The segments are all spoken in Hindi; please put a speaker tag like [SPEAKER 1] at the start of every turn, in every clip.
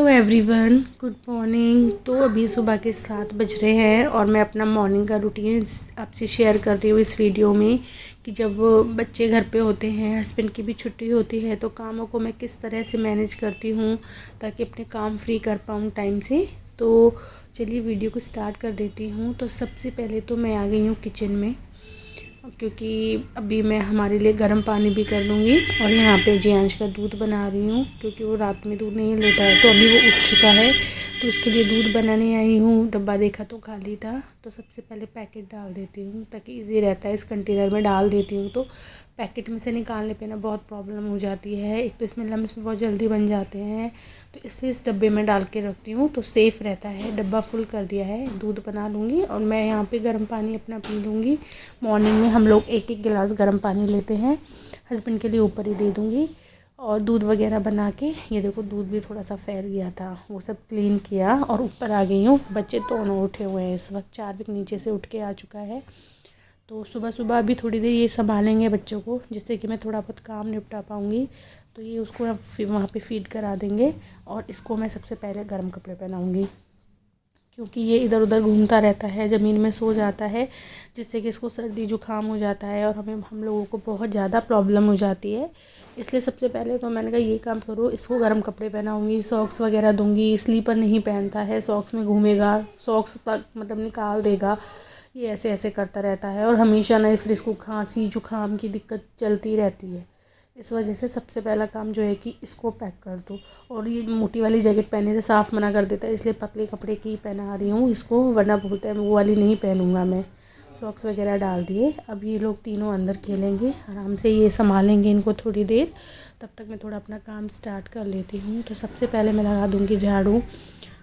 [SPEAKER 1] Hello everyone, good morning. तो अभी सुबह के 7 बज रहे हैं और मैं अपना मॉर्निंग का रूटीन आपसे शेयर कर रही हूँ इस वीडियो में कि जब बच्चे घर पे होते हैं, हस्बैंड की भी छुट्टी होती है, तो कामों को मैं किस तरह से मैनेज करती हूँ ताकि अपने काम फ्री कर पाऊँ टाइम से। तो चलिए वीडियो को स्टार्ट कर देती हूँ। तो सबसे पहले तो मैं आ गई हूँ किचन में, क्योंकि अभी मैं हमारे लिए गर्म पानी भी कर लूँगी। और यहाँ पे जियांश का दूध बना रही हूँ, क्योंकि वो रात में दूध नहीं लेता है, तो अभी वो उठ चुका है, तो उसके लिए दूध बनाने आई हूँ। डब्बा देखा तो खाली था, तो सबसे पहले पैकेट डाल देती हूँ ताकि इजी रहता है। इस कंटेनर में डाल देती हूँ तो पैकेट में से निकालने पे ना बहुत प्रॉब्लम हो जाती है। एक तो इसमें लम्स भी बहुत जल्दी बन जाते हैं, तो इसलिए इस डब्बे में डाल के रखती हूँ तो सेफ़ रहता है। डब्बा फुल कर दिया है, दूध बना लूँगी और मैं यहाँ पे गर्म पानी अपना पी लूँगी। मॉर्निंग में हम लोग एक एक गिलास गर्म पानी लेते हैं, हस्बैंड के लिए ऊपर ही दे दूँगी। और दूध वगैरह बना के, ये देखो दूध भी थोड़ा सा फैल गया था, वो सब क्लीन किया और ऊपर आ गई हूँ। बच्चे दोनों उठे हुए हैं इस वक्त, चार्विक नीचे से उठ के आ चुका है। तो सुबह सुबह अभी थोड़ी देर ये संभालेंगे बच्चों को, जिससे कि मैं थोड़ा बहुत काम निपटा पाऊँगी। तो ये उसको वहाँ पे फीड करा देंगे और इसको मैं सबसे पहले गर्म कपड़े पहनाऊँगी, क्योंकि ये इधर उधर घूमता रहता है, ज़मीन में सो जाता है, जिससे कि इसको सर्दी जुकाम हो जाता है और हम लोगों को बहुत ज़्यादा प्रॉब्लम हो जाती है। इसलिए सबसे पहले तो मैंने कहा ये काम करो, इसको गर्म कपड़े पहनाऊँगी, सॉक्स वगैरह दूँगी। स्लीपर नहीं पहनता है, सॉक्स में घूमेगा, सॉक्स पर मतलब निकाल देगा, ये ऐसे ऐसे करता रहता है और हमेशा ना फिर इसको खांसी जुकाम की दिक्कत चलती रहती है। इस वजह से सबसे पहला काम जो है कि इसको पैक कर दो। और ये मोटी वाली जैकेट पहनने से साफ़ मना कर देता है, इसलिए पतले कपड़े की पहना रही हूँ इसको, वरना बोलता है वो वाली नहीं पहनूँगा मैं। सॉक्स वगैरह डाल दिए, अब ये लोग तीनों अंदर खेलेंगे आराम से, ये संभालेंगे इनको थोड़ी देर। तब तक मैं थोड़ा अपना काम स्टार्ट कर लेती हूँ। तो सबसे पहले मैं लगा दूँगी झाड़ू,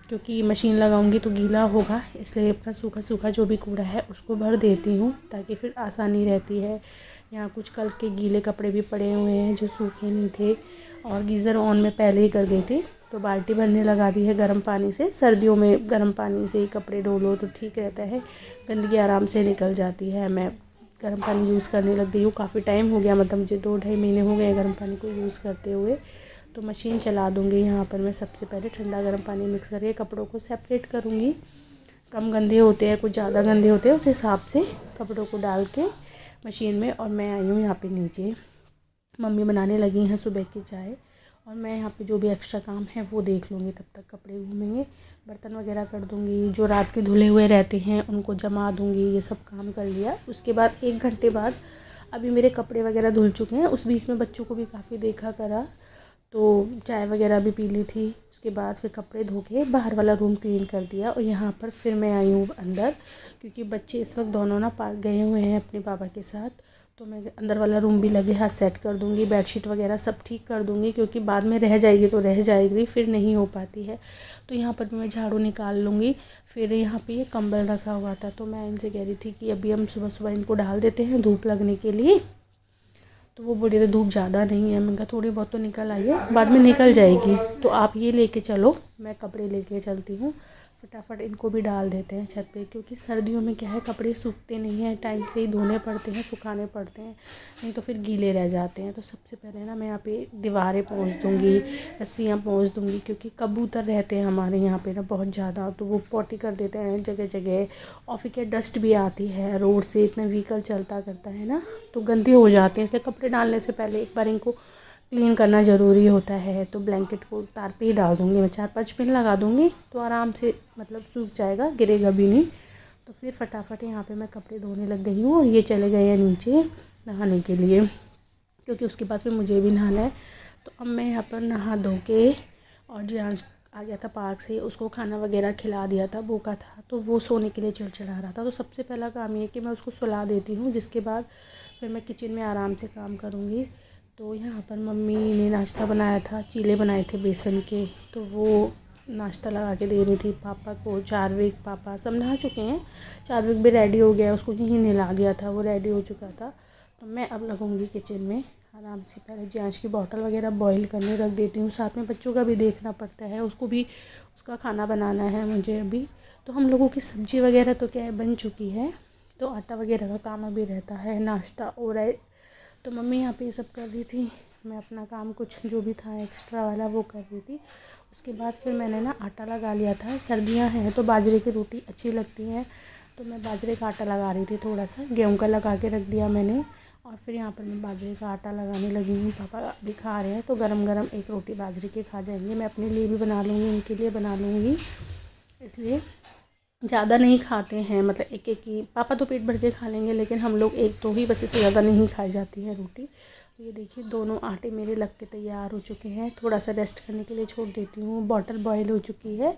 [SPEAKER 1] क्योंकि मशीन लगाऊंगी तो गीला होगा, इसलिए अपना सूखा सूखा जो भी कूड़ा है उसको भर देती हूँ ताकि फिर आसानी रहती है। यहाँ कुछ कल के गीले कपड़े भी पड़े हुए हैं जो सूखे नहीं थे, और गीज़र ऑन में पहले ही कर गई थी, तो बाल्टी भरने लगा दी है गर्म पानी से। सर्दियों में गर्म पानी से ही कपड़े धो लो तो ठीक रहता है, गंदगी आराम से निकल जाती है। मैं गर्म पानी यूज़ करने लग गई हूँ, काफ़ी टाइम हो गया, मतलब मुझे 2-2.5 महीने हो गए गर्म पानी को यूज़ करते हुए। तो मशीन चला दूँगी यहाँ पर मैं सबसे पहले, ठंडा गर्म पानी मिक्स करके कपड़ों को सेपरेट करूँगी। कम गंदे होते हैं, कुछ ज़्यादा गंदे होते हैं, उस हिसाब से कपड़ों को डाल के मशीन में। और मैं आई हूँ यहाँ पे नीचे, मम्मी बनाने लगी हैं सुबह की चाय, और मैं यहाँ पे जो भी एक्स्ट्रा काम है वो देख लूँगी, तब तक कपड़े घूमेंगे। बर्तन वगैरह कर दूँगी, जो रात के धुले हुए रहते हैं उनको जमा दूँगी, ये सब काम कर लिया। उसके बाद 1 घंटे बाद अभी मेरे कपड़े वगैरह धुल चुके हैं, उस बीच में बच्चों को भी काफ़ी देखा करा, तो चाय वगैरह भी पी ली थी। उसके बाद फिर कपड़े धो के बाहर वाला रूम क्लीन कर दिया, और यहाँ पर फिर मैं आई हूँ अंदर, क्योंकि बच्चे इस वक्त दोनों ना पार्क गए हुए हैं अपने पापा के साथ। तो मैं अंदर वाला रूम भी लगे हाथ सेट कर दूँगी, बेडशीट वगैरह सब ठीक कर दूँगी, क्योंकि बाद में रह जाएगी तो रह जाएगी, फिर नहीं हो पाती है। तो यहाँ पर भी मैं झाड़ू निकाल लूँगी। फिर यहाँ पे ये कंबल रखा हुआ था, तो मैं इनसे कह रही थी कि अभी हम सुबह सुबह इनको डाल देते हैं धूप लगने के लिए। तो वो बोले थे धूप ज़्यादा नहीं है, मैंने कहा थोड़ी बहुत तो निकल आई है, बाद में निकल जाएगी, तो आप ये लेके चलो, मैं कपड़े लेके चलती हूँ। फटाफट इनको भी डाल देते हैं छत पे, क्योंकि सर्दियों में क्या है कपड़े सूखते नहीं हैं, टाइम से ही धोने पड़ते हैं, सुखाने पड़ते हैं, नहीं तो फिर गीले रह जाते हैं। तो सबसे पहले ना मैं यहाँ पे दीवारें पोंछ दूँगी, रस्सियाँ पोंछ दूँगी, क्योंकि कबूतर रहते हैं हमारे यहाँ पे ना बहुत ज़्यादा, तो वो पॉटी कर देते हैं जगह जगह। और फिर क्या डस्ट भी आती है रोड से, इतना व्हीकल चलता करता है ना, तो गंदे हो जाते हैं, इसलिए कपड़े डालने से पहले एक बार इनको क्लीन करना ज़रूरी होता है। तो ब्लैंकेट को तार पे ही डाल दूँगी मैं, 4-5 पिन लगा दूँगी तो आराम से मतलब सूख जाएगा, गिरेगा भी नहीं। तो फिर फटाफट यहाँ पे मैं कपड़े धोने लग गई हूँ, और ये चले गए हैं नीचे नहाने के लिए, क्योंकि उसके बाद फिर मुझे भी नहाना है। तो अब मैं यहाँ पर नहा धो के, और जहाँ आ गया था पार्क से, उसको खाना वगैरह खिला दिया था, भूखा था, तो वो सोने के लिए चिड़चिड़ा रहा था। तो सबसे पहला काम ये है कि मैं उसको सुला देती हूँ, जिसके बाद फिर मैं किचन में आराम से काम करूँगी। तो यहाँ पर मम्मी ने नाश्ता बनाया था, चीले बनाए थे बेसन के, तो वो नाश्ता लगा के दे रही थी पापा को। चार्विक पापा सब नहा चुके हैं, चार्विक भी रेडी हो गया, उसको यहीं नहला दिया था, वो रेडी हो चुका था। तो मैं अब लगूँगी किचन में आराम से, पहले जांच की बॉटल वगैरह बॉईल करने रख देती हूँ, साथ में बच्चों का भी देखना पड़ता है, उसको भी उसका खाना बनाना है मुझे अभी। तो हम लोगों की सब्ज़ी वगैरह तो क्या है बन चुकी है, तो आटा वगैरह का काम अभी रहता है, नाश्ता हो रहा है। तो मम्मी यहाँ पे ये सब कर रही थी, मैं अपना काम कुछ जो भी था एक्स्ट्रा वाला वो कर रही थी। उसके बाद फिर मैंने ना आटा लगा लिया था। सर्दियां हैं तो बाजरे की रोटी अच्छी लगती है, तो मैं बाजरे का आटा लगा रही थी। थोड़ा सा गेहूं का लगा के रख दिया मैंने, और फिर यहाँ पर मैं बाजरे का आटा लगाने लगी हूँ। पापा भी खा रहे हैं तो गरम गरम एक रोटी बाजरे की खा जाएंगे। मैं अपने लिए भी बना लूँगी, उनके लिए बना लूँगी। इसलिए ज़्यादा नहीं खाते हैं, मतलब एक एक ही। पापा तो पेट भर के खा लेंगे, लेकिन हम लोग एक तो ही, बस इससे ज़्यादा नहीं खाई जाती है रोटी। तो ये देखिए दोनों आटे मेरे लग के तैयार हो चुके हैं। थोड़ा सा रेस्ट करने के लिए छोड़ देती हूँ। बॉटल बॉयल हो चुकी है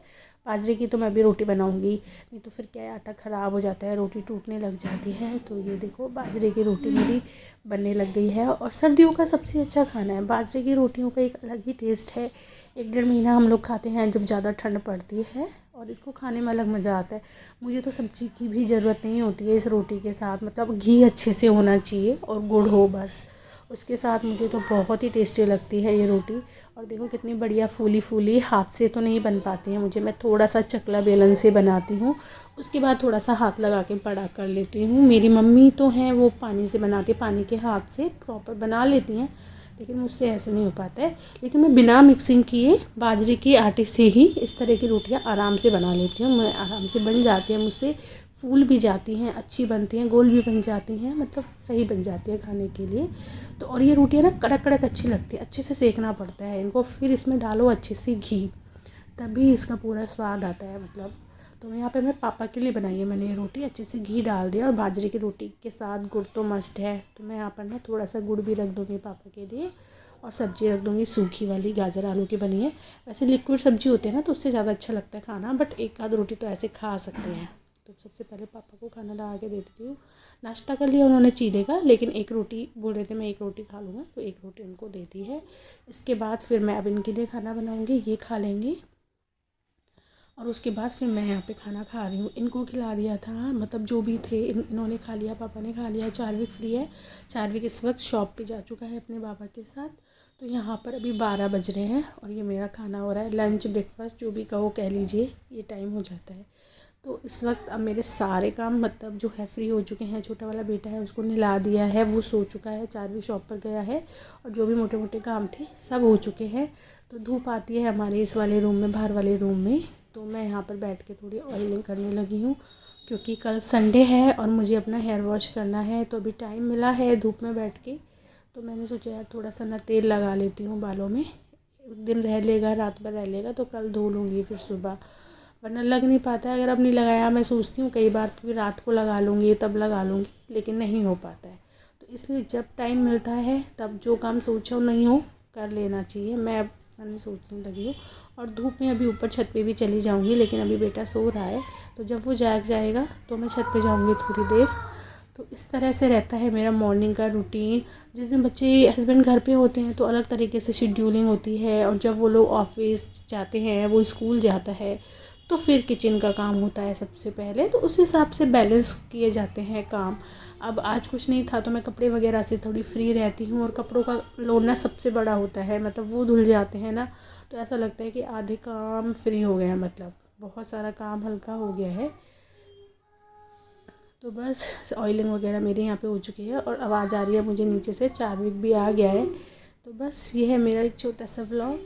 [SPEAKER 1] बाजरे की, तो मैं भी रोटी बनाऊँगी। नहीं तो फिर क्या है, आटा ख़राब हो जाता है, रोटी टूटने लग जाती है। तो ये देखो बाजरे की रोटी मेरी बनने लग गई है। और सर्दियों का सबसे अच्छा खाना है बाजरे की रोटियों का, एक अलग ही टेस्ट है। 1 डेढ़ महीना हम लोग खाते हैं जब ज़्यादा ठंड पड़ती है, और इसको खाने में अलग मज़ा आता है। मुझे तो सब्ज़ी की भी ज़रूरत नहीं होती है इस रोटी के साथ, मतलब घी अच्छे से होना चाहिए और गुड़ हो बस, उसके साथ मुझे तो बहुत ही टेस्टी लगती है ये रोटी। और देखो कितनी बढ़िया फूली फूली, हाथ से तो नहीं बन पाती है मुझे, मैं थोड़ा सा चकला बेलन से बनाती हूँ। उसके बाद थोड़ा सा हाथ लगा के बड़ा कर लेती हूँ। मेरी मम्मी तो हैं वो पानी से बनाती है, पानी के हाथ से प्रॉपर बना लेती हैं, लेकिन मुझसे ऐसे नहीं हो पाता है। लेकिन मैं बिना मिक्सिंग किए बाजरे के आटे से ही इस तरह की रोटियां आराम से बना लेती हूँ। मैं आराम से बन जाती हैं मुझसे, फूल भी जाती हैं, अच्छी बनती हैं, गोल भी बन जाती हैं, मतलब सही बन जाती है खाने के लिए। तो और ये रोटियां ना कड़क कड़क अच्छी लगती है, अच्छे से सेकना पड़ता है इनको, फिर इसमें डालो अच्छे से घी, तभी इसका पूरा स्वाद आता है मतलब। तो यहाँ पे मैं पापा के लिए बनाई है मैंने ये रोटी, अच्छे से घी डाल दिया। और बाजरे की रोटी के साथ गुड़ तो मस्ट है, तो मैं यहाँ पर ना थोड़ा सा गुड़ भी रख दूँगी पापा के लिए। और सब्ज़ी रख दूँगी सूखी वाली, गाजर आलू की बनी है। वैसे लिक्विड सब्ज़ी होती है ना तो उससे ज़्यादा अच्छा लगता है खाना, बट एक आध रोटी तो ऐसे खा सकते हैं। तो सबसे पहले पापा को खाना लगा के दे देती हूँ। नाश्ता कर लिया उन्होंने चीले का, लेकिन एक रोटी बोल रहे थे मैं एक रोटी खा लूँगा, तो एक रोटी उनको दे दी है। इसके बाद फिर मैं अब इनके लिए खाना बनाऊँगी, ये खा लेंगे। और उसके बाद फिर मैं यहाँ पे खाना खा रही हूँ। इनको खिला दिया था, मतलब जो भी थे इन्होंने खा लिया, पापा ने खा लिया। चार्विक फ्री है, चार्विक इस वक्त शॉप पे जा चुका है अपने बाबा के साथ। तो यहाँ पर अभी 12 बज रहे हैं और ये मेरा खाना हो रहा है, लंच ब्रेकफास्ट जो भी कहो कह लीजिए, ये टाइम हो जाता है। तो इस वक्त अब मेरे सारे काम मतलब जो है फ्री हो चुके हैं। छोटा वाला बेटा है उसको नहला दिया है, वो सो चुका है, चार्विक शॉप पर गया है, और जो भी मोटे मोटे काम थे सब हो चुके हैं। तो धूप आती है हमारे इस वाले रूम में, बाहर वाले रूम में, तो मैं यहाँ पर बैठ के थोड़ी ऑयलिंग करने लगी हूँ, क्योंकि कल संडे है और मुझे अपना हेयर वॉश करना है। तो अभी टाइम मिला है धूप में बैठ के, तो मैंने सोचा यार थोड़ा सा ना तेल लगा लेती हूँ बालों में, एक दिन रह लेगा, रात भर रह लेगा, तो कल धो लूँगी फिर सुबह, वरना लग नहीं पाता है अगर अब नहीं लगाया। मैं सोचती हूँ कई बार कि रात को लगा लूँगी तब लगा लूँगी, लेकिन नहीं हो पाता है। तो इसलिए जब टाइम मिलता है तब जो काम सोचो नहीं हो कर लेना चाहिए, मैं अब मैंने सोचने लगी हूँ। और धूप में अभी ऊपर छत पे भी चली जाऊँगी, लेकिन अभी बेटा सो रहा है, तो जब वो जाग जाएगा तो मैं छत पे जाऊँगी थोड़ी देर। तो इस तरह से रहता है मेरा मॉर्निंग का रूटीन। जिस दिन बच्चे हस्बैंड घर पे होते हैं तो अलग तरीके से शेड्यूलिंग होती है, और जब वो लोग ऑफिस जाते हैं, वो स्कूल जाता है, तो फिर किचन का काम होता है सबसे पहले, तो उस हिसाब से बैलेंस किए जाते हैं काम। अब आज कुछ नहीं था तो मैं कपड़े वगैरह से थोड़ी फ्री रहती हूँ, और कपड़ों का लोना सबसे बड़ा होता है, मतलब वो धुल जाते हैं ना, तो ऐसा लगता है कि आधे काम फ्री हो गए हैं, मतलब बहुत सारा काम हल्का हो गया है। तो बस ऑयलिंग वगैरह मेरे यहाँ पे हो चुकी है, और आवाज़ आ रही है मुझे नीचे से, चार्विक भी आ गया है। तो बस ये है मेरा एक छोटा सा व्लॉग।